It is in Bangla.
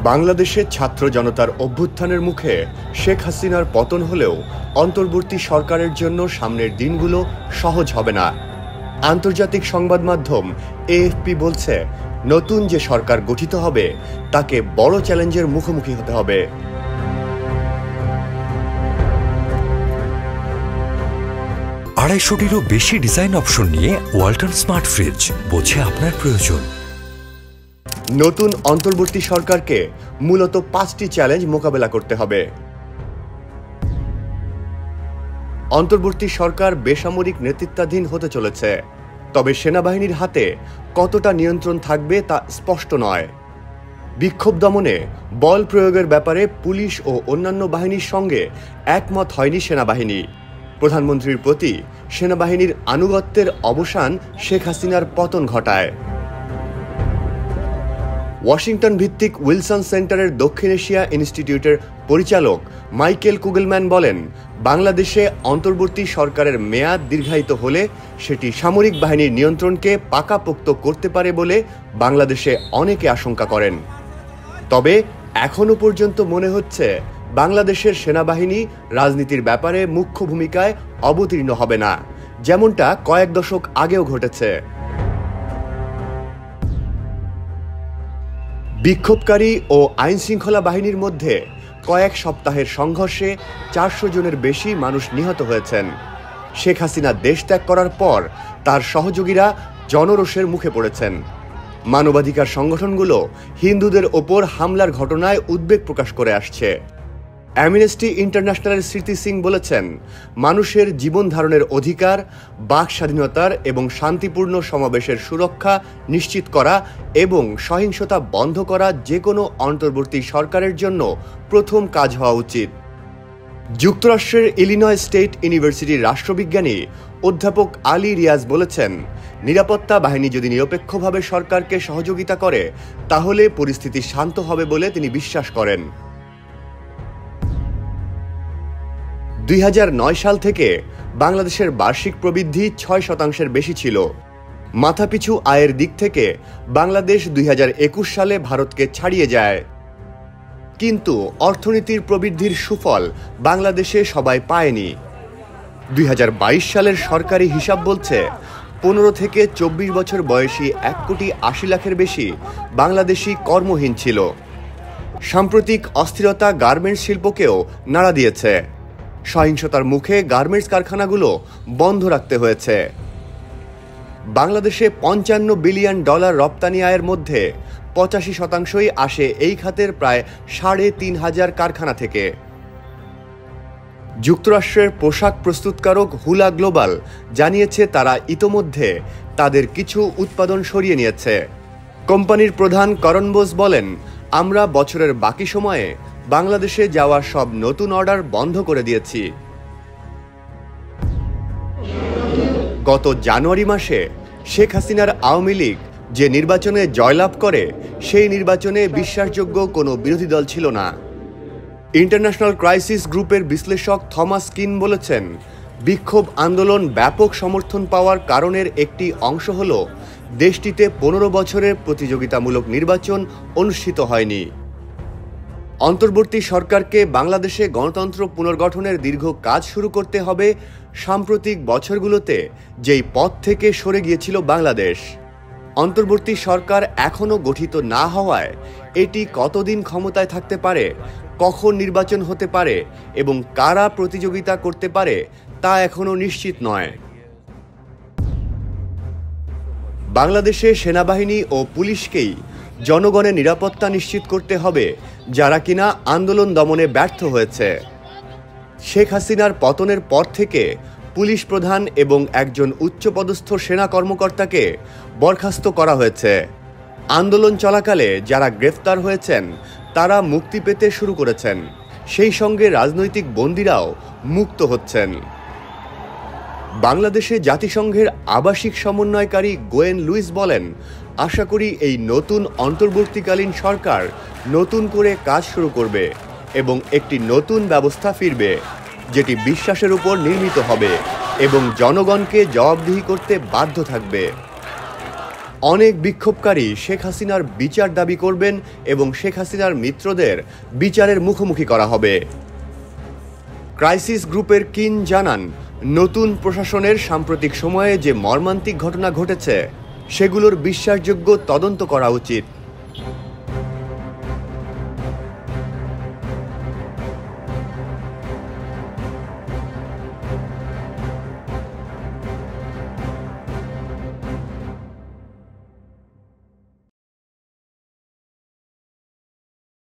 বাংলাদেশের ছাত্র জনতার অভ্যুত্থানের মুখে শেখ হাসিনার পতন হলেও অন্তর্বর্তী সরকারের জন্য সামনের দিনগুলো সহজ হবে না। আন্তর্জাতিক সংবাদ মাধ্যম এএফপি বলছে, নতুন যে সরকার গঠিত হবে তাকে বড় চ্যালেঞ্জের মুখোমুখি হতে হবে। আড়াইশোটিরও বেশি ডিজাইন অপশন নিয়ে ওয়ালটন স্মার্ট ফ্রিজ, বোঝে আপনার প্রয়োজন। নতুন অন্তর্বর্তী সরকারকে মূলত 5টি চ্যালেঞ্জ মোকাবেলা করতে হবে। অন্তর্বর্তী সরকার বেসামরিক নেতৃত্বাধীন হতে চলেছে, তবে সেনাবাহিনীর হাতে কতটা নিয়ন্ত্রণ থাকবে তা স্পষ্ট নয়। বিক্ষোভ দমনে বল প্রয়োগের ব্যাপারে পুলিশ ও অন্যান্য বাহিনীর সঙ্গে একমত হয়নি সেনাবাহিনী। প্রধানমন্ত্রীর প্রতি সেনাবাহিনীর আনুগত্যের অবসান শেখ হাসিনার পতন ঘটায়। ওয়াশিংটন ভিত্তিক উইলসন সেন্টারের দক্ষিণ এশিয়া ইনস্টিটিউটের পরিচালক মাইকেল কুগেলম্যান বলেন, বাংলাদেশে অন্তর্বর্তী সরকারের মেয়াদ দীর্ঘায়িত হলে সেটি সামরিক বাহিনীর নিয়ন্ত্রণকে পাকাপোক্ত করতে পারে বলে বাংলাদেশে অনেকে আশঙ্কা করেন। তবে এখনো পর্যন্ত মনে হচ্ছে বাংলাদেশের সেনাবাহিনী রাজনীতির ব্যাপারে মুখ্য ভূমিকায় অবতীর্ণ হবে না, যেমনটা কয়েক দশক আগেও ঘটেছে। বিক্ষোভকারী ও আইনশৃঙ্খলা বাহিনীর মধ্যে কয়েক সপ্তাহের সংঘর্ষে 400 জনের বেশি মানুষ নিহত হয়েছেন। শেখ হাসিনা দেশ ত্যাগ করার পর তার সহযোগীরা জনরোষের মুখে পড়েছেন। মানবাধিকার সংগঠনগুলো হিন্দুদের ওপর হামলার ঘটনায় উদ্বেগ প্রকাশ করে আসছে। অ্যামনেস্টি ইন্টারন্যাশনালের স্মৃতি সিং বলেছেন, মানুষের জীবন ধারণের অধিকার, বাক স্বাধীনতার এবং শান্তিপূর্ণ সমাবেশের সুরক্ষা নিশ্চিত করা এবং সহিংসতা বন্ধ করা যে কোনো অন্তর্বর্তী সরকারের জন্য প্রথম কাজ হওয়া উচিত। যুক্তরাষ্ট্রের ইলিনয় স্টেট ইউনিভার্সিটির রাষ্ট্রবিজ্ঞানী অধ্যাপক আলী রিয়াজ বলেছেন, নিরাপত্তা বাহিনী যদি নিরপেক্ষভাবে সরকারকে সহযোগিতা করে তাহলে পরিস্থিতি শান্ত হবে বলে তিনি বিশ্বাস করেন। 2009 সাল থেকে বাংলাদেশের বার্ষিক প্রবৃদ্ধি 6% বেশি ছিল। মাথাপিছু আয়ের দিক থেকে বাংলাদেশ 2021 সালে ভারতকে ছাড়িয়ে যায়। কিন্তু অর্থনীতির প্রবৃদ্ধির সুফল বাংলাদেশে সবাই পায়নি। 2022 সালের সরকারি হিসাব বলছে, 15 থেকে 24 বছর বয়সী 1,80,00,000-এর বেশি বাংলাদেশি কর্মহীন ছিল। সাম্প্রতিক অস্থিরতা গার্মেন্টস শিল্পকেও নাড়া দিয়েছে। সহিংসতার মুখে গার্মেন্টস কারখানাগুলো বন্ধ রাখতে হয়েছে। বাংলাদেশে $55 বিলিয়ন রপ্তানি আয়ের মধ্যে 85% আসে এই খাতের প্রায় 3,500 কারখানা থেকে। যুক্তরাষ্ট্রের পোশাক প্রস্তুতকারক হুলা গ্লোবাল জানিয়েছে, তারা ইতোমধ্যে তাদের কিছু উৎপাদন সরিয়ে নিয়েছে। কোম্পানির প্রধান করণ বোস বলেন, আমরা বছরের বাকি সময়ে বাংলাদেশে যাওয়া সব নতুন অর্ডার বন্ধ করে দিয়েছি। গত জানুয়ারি মাসে শেখ হাসিনার আওয়ামী লীগ যে নির্বাচনে জয়লাভ করে, সেই নির্বাচনে বিশ্বাসযোগ্য কোনো বিরোধী দল ছিল না। ইন্টারন্যাশনাল ক্রাইসিস গ্রুপের বিশ্লেষক থমাস কিন বলেছেন, বিক্ষোভ আন্দোলন ব্যাপক সমর্থন পাওয়ার কারণের একটি অংশ হল দেশটিতে 15 বছরের প্রতিযোগিতামূলক নির্বাচন অনুষ্ঠিত হয়নি। অন্তর্বর্তী সরকারকে বাংলাদেশে গণতন্ত্র পুনর্গঠনের দীর্ঘ কাজ শুরু করতে হবে। সাম্প্রতিক বছরগুলোতে যেই পথ থেকে সরে গিয়েছিল বাংলাদেশ, অন্তর্বর্তী সরকার এখনও গঠিত না হওয়ায় এটি কতদিন ক্ষমতায় থাকতে পারে, কখন নির্বাচন হতে পারে এবং কারা প্রতিযোগিতা করতে পারে তা এখনও নিশ্চিত নয়। বাংলাদেশে সেনাবাহিনী ও পুলিশকেই জনগণের নিরাপত্তা নিশ্চিত করতে হবে, যারা কিনা আন্দোলন দমনে ব্যর্থ হয়েছে। শেখ হাসিনার পতনের পর থেকে পুলিশ প্রধান এবং একজন উচ্চপদস্থ সেনা কর্মকর্তাকে বরখাস্ত করা হয়েছে। আন্দোলন চলাকালে যারা গ্রেফতার হয়েছেন তারা মুক্তি পেতে শুরু করেছেন, সেই সঙ্গে রাজনৈতিক বন্দীরাও মুক্ত হচ্ছেন। বাংলাদেশে জাতিসংঘের আবাসিক সমন্বয়কারী গোয়েন লুইস বলেন, আশা করি এই নতুন অন্তর্বর্তীকালীন সরকার নতুন করে কাজ শুরু করবে এবং একটি নতুন ব্যবস্থা ফিরবে, যেটি বিশ্বাসের উপর নির্মিত হবে এবং জনগণকে জবাবদিহি করতে বাধ্য থাকবে। অনেক বিক্ষোভকারী শেখ হাসিনার বিচার দাবি করবেন এবং শেখ হাসিনার মিত্রদের বিচারের মুখোমুখি করা হবে। ক্রাইসিস গ্রুপের কিন জানান, নতুন প্রশাসনের সাম্প্রতিক সময়ে যে মর্মান্তিক ঘটনা ঘটেছে সেগুলোর বিশ্বাসযোগ্য তদন্ত করা উচিত।